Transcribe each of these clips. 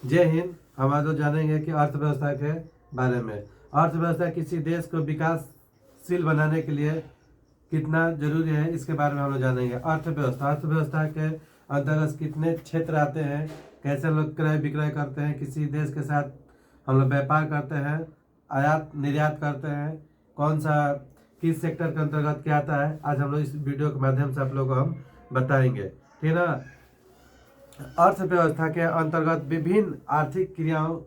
जय हिंद। हम आज जानेंगे कि अर्थव्यवस्था के बारे में। अर्थव्यवस्था किसी देश को विकासशील बनाने के लिए कितना जरूरी है, इसके बारे में हम लोग जानेंगे। अर्थव्यवस्था के अंतर्गत कितने क्षेत्र आते हैं, कैसे लोग क्रय विक्रय करते हैं, किसी देश के साथ हम लोग व्यापार करते हैं, आयात निर्यात करते हैं, कौन सा किस सेक्टर के अंतर्गत क्या आता है, आज हम लोग इस वीडियो के माध्यम से आप लोग को हम बताएंगे। ठीक है ना। अर्थव्यवस्था के अंतर्गत विभिन्न आर्थिक क्रियाओं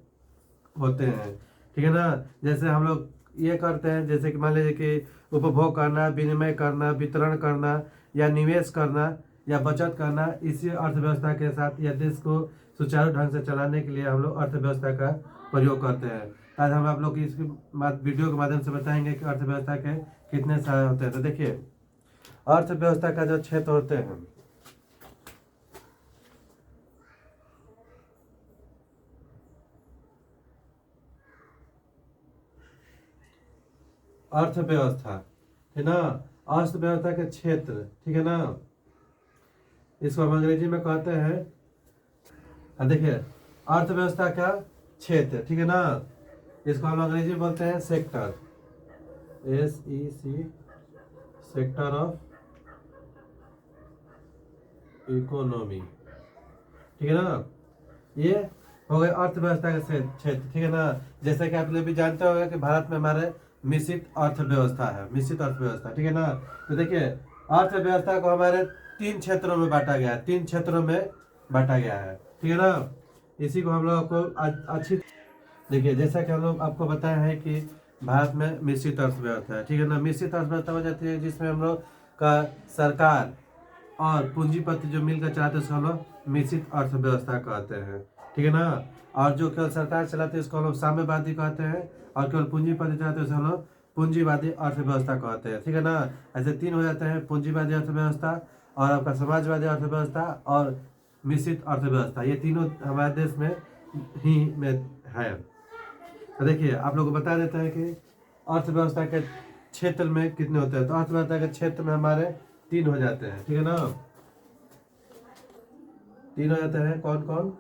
होते हैं। ठीक है ना। जैसे हम लोग ये करते हैं, जैसे कि मान लीजिए कि उपभोग करना, विनिमय करना, वितरण करना या निवेश करना या बचत करना, इसी अर्थव्यवस्था के साथ या देश को सुचारू ढंग से चलाने के लिए हम लोग अर्थव्यवस्था का प्रयोग करते हैं। आज हम आप लोग की इस वीडियो के माध्यम से बताएंगे कि अर्थव्यवस्था के कितने सारे होते हैं। तो देखिए, अर्थव्यवस्था का जो क्षेत्र होते हैं, अर्थव्यवस्था, ठीक है ना, अर्थव्यवस्था के क्षेत्र, ठीक है ना, इसको हम अंग्रेजी में कहते हैं, देखिए, अर्थव्यवस्था का क्षेत्र, ठीक है ना, इसको हम अंग्रेजी में बोलते हैं sector, SEC, sector of economy. ठीक है ना। ये हो गए अर्थव्यवस्था का क्षेत्र, ठीक है ना। जैसे कि आप लोग भी जानते होंगे कि भारत में हमारे मिश्रित अर्थव्यवस्था है, मिश्रित अर्थव्यवस्था, ठीक है ना। तो देखिए, अर्थव्यवस्था को हमारे 3 क्षेत्रों में बांटा गया है, 3 क्षेत्रों में बांटा गया है, ठीक है ना। इसी को हम लोग को अच्छी, देखिए, जैसा कि हम लोग आपको बताए हैं कि भारत में मिश्रित अर्थव्यवस्था है, ठीक है ना। मिश्रित अर्थव्यवस्था हो जाती है जिसमें हम लोग का सरकार और पूंजीपति जो मिलकर चलाते हैं उसको हम लोग मिश्रित अर्थव्यवस्था कहते हैं, ठीक है ना। और जो केवल सरकार चलाते हैं उसको हम लोग साम्यवादी कहते हैं, और केवल पूंजीपति चलाते हैं उसको हम लोग पूंजीवादी अर्थव्यवस्था कहते हैं, ठीक है ना। ऐसे 3 हो जाते हैं, पूंजीवादी अर्थव्यवस्था और आपका समाजवादी अर्थव्यवस्था और मिश्रित अर्थव्यवस्था। ये तीनों हमारे देश में ही में है। तो देखिए, आप लोग को बता देते हैं कि अर्थव्यवस्था के क्षेत्र में कितने होते हैं। तो अर्थव्यवस्था के क्षेत्र में हमारे 3 हो जाते हैं, ठीक है ना। 3 हो जाते हैं, कौन कौन?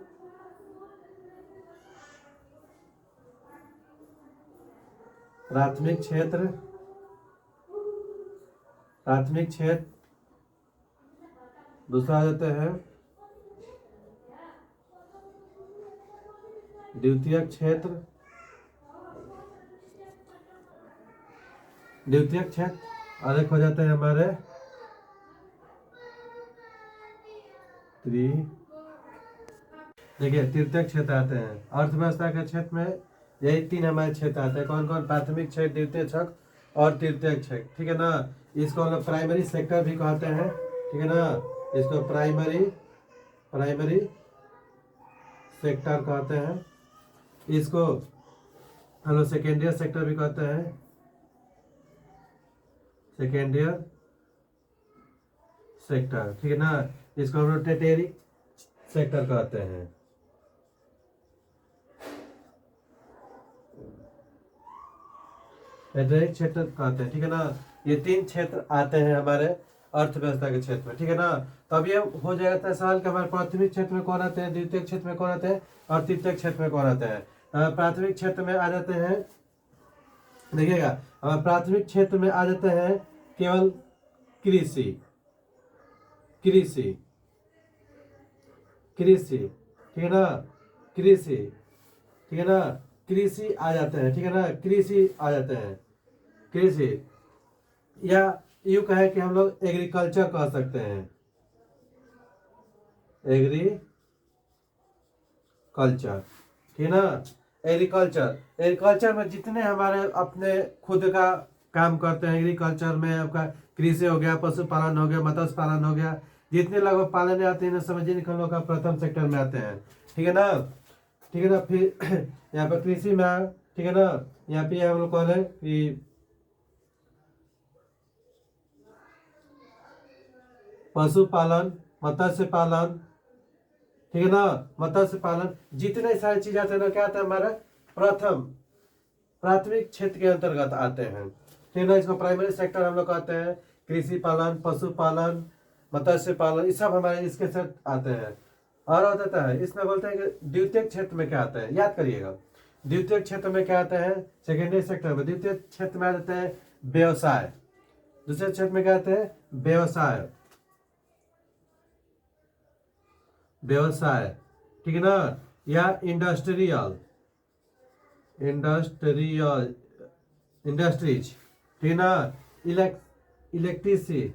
प्राथमिक क्षेत्र, प्राथमिक क्षेत्र, दूसरा आ जाते हैं द्वितीयक क्षेत्र, द्वितीयक क्षेत्र, और एक हो जाते हैं हमारे देखिए तृतीयक क्षेत्र आते हैं। अर्थव्यवस्था के क्षेत्र में यही 3 हमारे क्षेत्र आते हैं, कौन कौन? प्राथमिक क्षेत्र, द्वितीय क्षेत्र और तृतीयक क्षेत्र, ठीक है ना। इसको हम लोग प्राइमरी सेक्टर भी कहते हैं, ठीक है ना। इसको प्राइमरी सेक्टर कहते हैं। इसको हम लोग सेकेंडरी सेक्टर भी कहते हैं, सेकेंडरी सेक्टर, ठीक है ना। इसको हम लोग टेरिटरी सेक्टर कहते हैं। टेरिटरी क्षेत्र कहते हैं, ठीक है ना। ये 3 क्षेत्र आते हैं हमारे अर्थव्यवस्था के क्षेत्र में, ठीक है ना। तो अब ये हो जाएगा सवाल कि हमारे प्राथमिक क्षेत्र में कौन आते हैं, द्वितीय क्षेत्र में कौन आते हैं और तृतीय क्षेत्र में कौन आते हैं। प्राथमिक क्षेत्र में आ जाते हैं, देखिएगा, प्राथमिक क्षेत्र में आ जाते हैं केवल कृषि, कृषि, कृषि, ठीक है ना, कृषि, ठीक है ना, कृषि आ जाते हैं, ठीक है ना, कृषि आ जाते हैं, कृषि, या यूं कहे कि हम लोग एग्रीकल्चर कह सकते हैं, एग्रीकल्चर, ठीक है ना। एग्रीकल्चर में जितने हमारे अपने खुद का काम करते हैं, एग्रीकल्चर में आपका कृषि हो गया, पशुपालन हो गया, मत्स्य पालन हो गया, जितने लगभग पालन आते हैं समझिए हम लोग का प्रथम सेक्टर में आते हैं, ठीक है ना, ठीक है ना। फिर यहाँ पर कृषि में, ठीक है ना, यहाँ पे हम लोग कह कि पशुपालन, मत्स्य पालन, ठीक है ना, मत्स्य पालन, जितने सारी चीज आते हैं ना, क्या आता है हमारा प्राथमिक क्षेत्र के अंतर्गत आते हैं, ठीक है ना। इसको प्राइमरी सेक्टर हम लोग कहते हैं। कृषि पालन, पशुपालन, मत्स्य पालन, ये सब हमारे इसके साथ आते हैं। और हो जाता है, इसमें बोलते हैं कि द्वितीयक क्षेत्र में क्या आता है, याद करिएगा। द्वितीयक क्षेत्र में क्या आता है, सेकेंडरी सेक्टर में। द्वितीयक क्षेत्र में आ जाता है व्यवसाय, दूसरे क्षेत्र में क्या आता है व्यवसाय, व्यवसाय, ठीक है ना, या इंडस्ट्रियल, इंडस्ट्रियल, इंडस्ट्रीज, ठीक है ना, इलेक्ट्रिसिटी,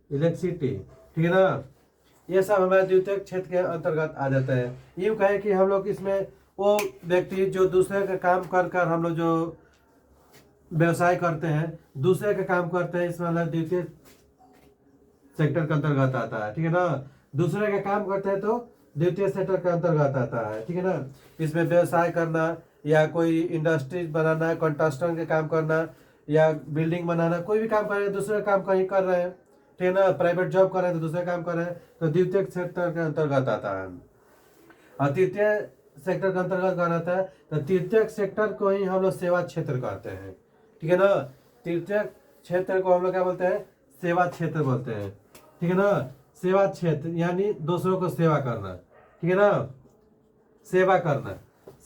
इलेक्ट्रिसिटी, ठीक है ना, ये सब हमारे द्वितीयक क्षेत्र के अंतर्गत आ जाता है। यूँ कहे कि हम लोग इसमें वो व्यक्ति जो दूसरे का काम कर कर हम लोग जो व्यवसाय करते हैं, दूसरे का काम करते हैं, इसमें मतलब द्वितीय सेक्टर के अंतर्गत आता है, ठीक है ना। दूसरे का काम करते हैं तो द्वितीय सेक्टर के अंतर्गत आता है, ठीक है ना। इसमें व्यवसाय करना या कोई इंडस्ट्रीज बनाना, कंस्ट्रक्शन के काम करना या बिल्डिंग बनाना, कोई भी काम कर रहे हैं, दूसरे काम कहीं कर रहे हैं, ठीक है ना, प्राइवेट जॉब कर रहे हैं तो दूसरे काम कर रहे हैं, तो द्वितीय सेक्टर के अंतर्गत आता है। और तृतीय सेक्टर के अंतर्गत कौन आता है, तो तृतीय सेक्टर को ही हम लोग सेवा क्षेत्र कहते हैं, ठीक है ना। तृतीय क्षेत्र को हम लोग क्या बोलते हैं, सेवा क्षेत्र बोलते हैं, ठीक है ना। सेवा क्षेत्र यानी दूसरों को सेवा करना, ठीक है ना, सेवा करना।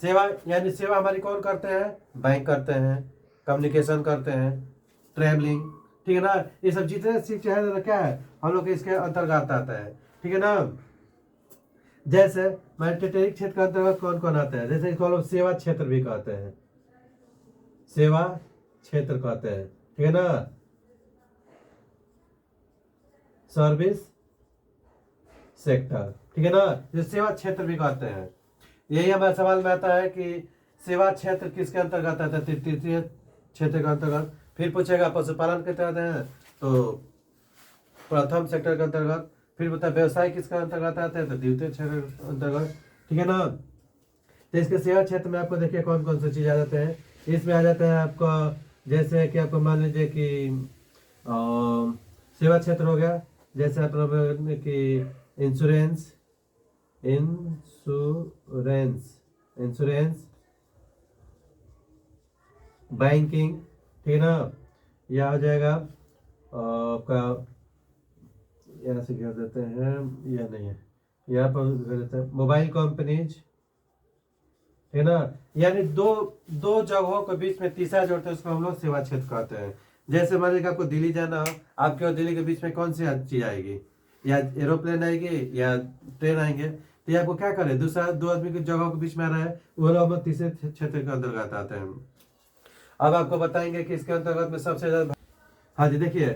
सेवा यानी सेवा हमारी कौन करते हैं, बैंक करते हैं, कम्युनिकेशन करते हैं, ट्रैवलिंग, ठीक है ना, ये सब जितने शिक्षा है क्या है हम लोग इसके अंतर्गत आता है, ठीक है ना। जैसे मैटेरियल क्षेत्र के अंतर्गत कौन कौन आता है, जैसे इसको हम लोग सेवा क्षेत्र भी कहते हैं, सेवा क्षेत्र कहते हैं, ठीक है ना, सर्विस सेक्टर, ठीक है ना, जो सेवा क्षेत्र भी कहते हैं। यही हमारे सवाल में आता है कि सेवा क्षेत्र किसके अंतर्गत आता है, तृतीय क्षेत्र के अंतर्गत। फिर पूछेगा पशुपालन के तहत है तो प्रथम सेक्टर के अंतर्गत। फिर बता व्यवसाय किसके अंतर्गत आता है, तो द्वितीय क्षेत्र के अंतर्गत, ठीक है ना। तो इसके सेवा क्षेत्र में आपको देखिए कौन कौन सी चीज आ जाते हैं। इसमें आ जाता है आपको, जैसे कि आपको मान लीजिए कि सेवा क्षेत्र हो गया, जैसे आप कि इंश्योरेंस, इंश्योरेंस, इंश्योरेंस, बैंकिंग, ठीक है ना, यह हो जाएगा आपका, यहाँ से घेर देते हैं, यह नहीं है, यहाँ पर घेर देते हैं मोबाइल कंपनीज, है ना। यानी दो जगहों के बीच में तीसरा जोड़ते हैं, उसको हम लोग सेवा क्षेत्र कहते हैं। जैसे मान लीजिए आपको दिल्ली जाना हो, आपके और दिल्ली के बीच में कौन सी चीज आएगी, या एरोप्लेन आएगी या ट्रेन आएंगे, तो ये आपको क्या करे, दूसरा दो आदमी की जगहों के बीच में आ रहा है, वो लोग हम तीसरे क्षेत्र के अंतर्गत आते हैं। अब आपको बताएंगे कि इसके अंतर्गत में सबसे ज्यादा, हाँ जी देखिए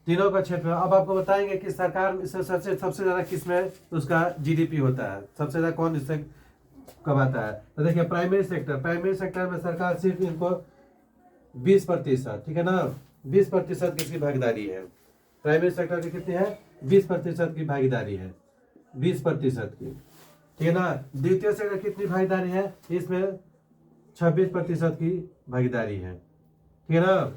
तीनों का क्षेत्र। अब आपको बताएंगे कि सरकार इससे सबसे ज्यादा किसमें उसका जीडीपी होता है, सबसे ज्यादा कौन इससे कमाता है। तो देखिए प्राइमरी सेक्टर, प्राइमरी सेक्टर में सरकार सिर्फ इनको 20%, ठीक है ना, 20% किसकी भागीदारी है, प्राइमरी सेक्टर की कितनी है, 20% की भागीदारी है, 20% की, ठीक है ना। द्वितीय सेक्टर कितनी भागीदारी है, इसमें 26% की भागीदारी है, ठीक है ना।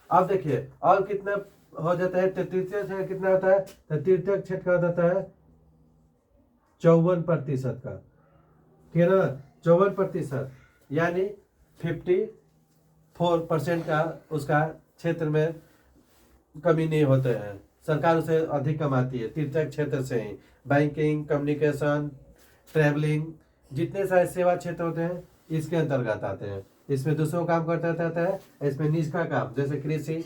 अब देखिए और कितना हो जाता है, तृतीय क्षेत्र कितना होता है, तृतीय क्षेत्र का हो जाता है 54% का, ठीक है ना, 54%, यानी 54% का उसका क्षेत्र में कमी नहीं होते हैं, सरकार उसे अधिक कमाती है तृतीय क्षेत्र से ही। बैंकिंग, कम्युनिकेशन, ट्रैवलिंग, जितने सारे सेवा क्षेत्र होते हैं इसके अंतर्गत आते हैं। इसमें दूसरों काम करता रहता है, इसमें निज का काम जैसे कृषि,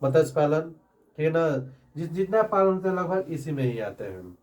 मत्स्य पालन, ठीक है ना, जितना पालन होता है लगभग इसी में ही आते हैं।